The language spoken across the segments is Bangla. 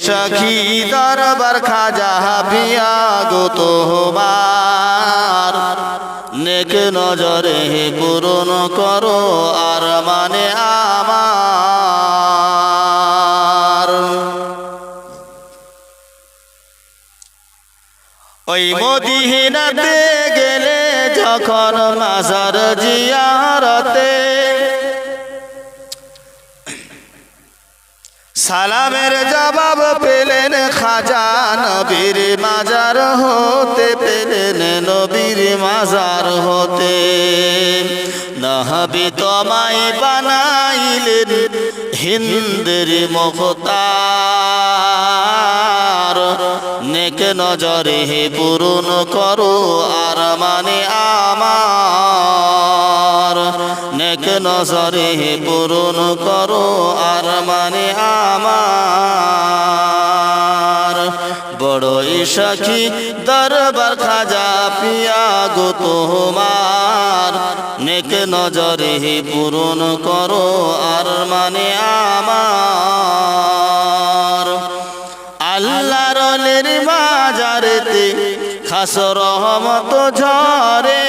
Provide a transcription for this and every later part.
সখী দরবার খাজা পিয়া গো তোমার নেক নজরে পূরণ করো আর মানে আমার। ওই মদিনাতে গেলে যখন মাজার জিয়ারতে সালামের জবাব পেলেন খাজা নবীর মাজার হতে, পেলেন নবীর মাজার হতে। নবী তোমায় বানাইলেন হিন্দের মুখতার নেক নজরে পূরণ করো আর মানে আমার। নেক নজরে পূরণ করো আর মানে আমার। বড়ই সখী দরবার খাজা পিয়া গো তোমার নেক নজরে পূরণ করো আর মানে আমার। আল্লাহর ওলির মাজারেতে খাস রহমত ঝরে,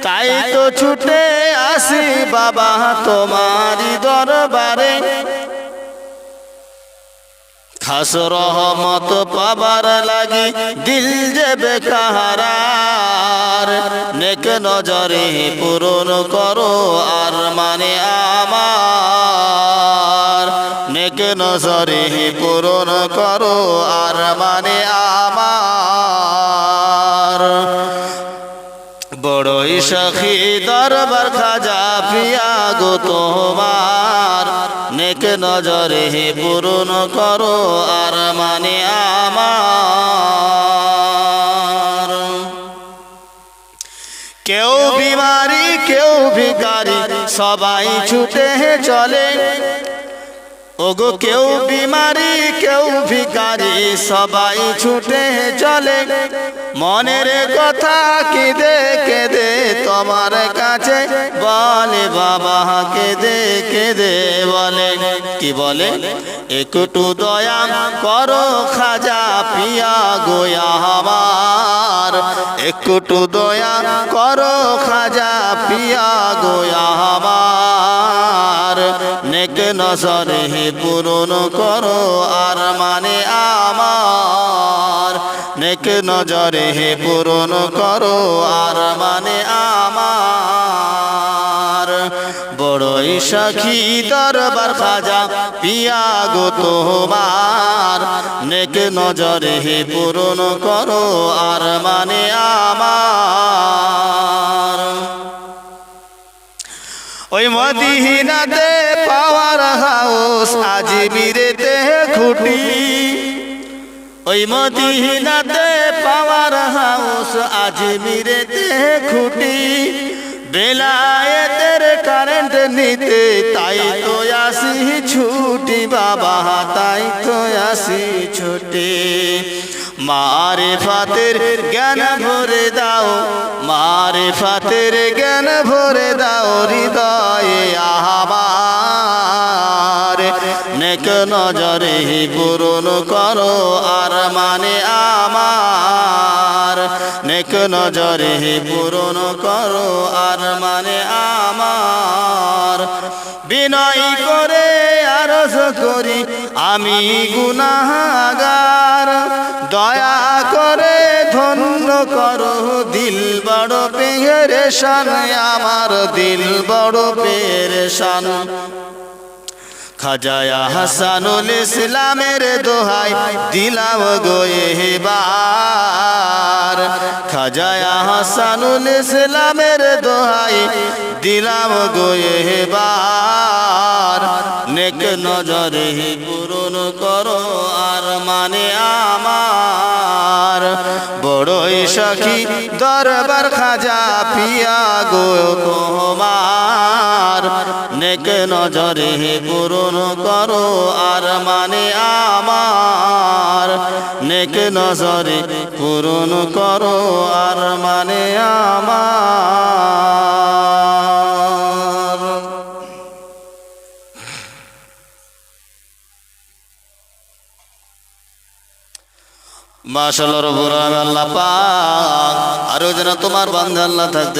তাই তো ছুটে আসি বাবা তোমারি দরবারে। খাস রহমত পাবার লাগি দিল যে বেকারার নেক নজরে পূরণ করো আর মানে আমার। নেক নজরে পূরণ করো আর মানে আমার। বড়ই সখী দরবার খাজা পিয়া গো তোমার নেক নজরে পূরণ করো আর মানে আমার। কেউ বিমারি কেউ ভিখারি সবাই ছুটে চলে, ওগো কেউ বিমারি কেউ ভিখারি সবাই ছুটে চলে। মনের কথা কেঁদে কেঁদে তোমার কাছে বলে বাবা, কেঁদে কেঁদে বলে কি বলে, একটু দয়া করো খাজা পিয়া গোয়া আমার। একটু দয়া করো খাজা পিয়া গোয়া আমার। নেক নজরে পূরণ করো আর মানে আমার। নেক নজরে পূরণ করো আর মানে আমার। বড়ই সখী দরবার খাজা পিয়া গো তোমার নেক নজরে পূরণ করো আর মানে আমার। ওই মদিনাতে পাওয়ার হাউস আজমিরেতে খুঁটি, ওই মদিনাতে পাওয়ার হাউস আজমিরেতে খুঁটি। বেলায়েতের কারেন্ট নিতে তাই তো আসি ছুটি বাবা, তাই তো আসি ছুটি। মারিফাতের জ্ঞান ভরে দাও, মারিফাতের জ্ঞান ভরে দাও হৃদয়ে আমার। নেক নজরে পূরণ করো আর মানে আমার। নেক নজরে পূরণ করো আর মানে আমার। বিনয় করে আরজ করি আমি গুনাহগার, দয়া করে ধন্য করো দিল বড় পেরেশান আমার, দিল বড় পেরেশান। খাজা হাসানুল ইসলামের দোহাই দিলাম গো এবার। খাজা হাসানুল ইসলামের দোহাই দিলাম গো এবার। নেক নজরে পূরণ করো আর মানে আমার। বড়ই সখী দরবার খাজা পিয়া গো তোমার নেক নজরে পূরণ করো আর মানে আমার। নেক নজরে পূরণ করো আর মানে আমার। মাশাআল্লাহ রব্বুল আলামিন আল্লাহ পাক আরো যেন তোমার বান্দা আল্লাহ থাকতে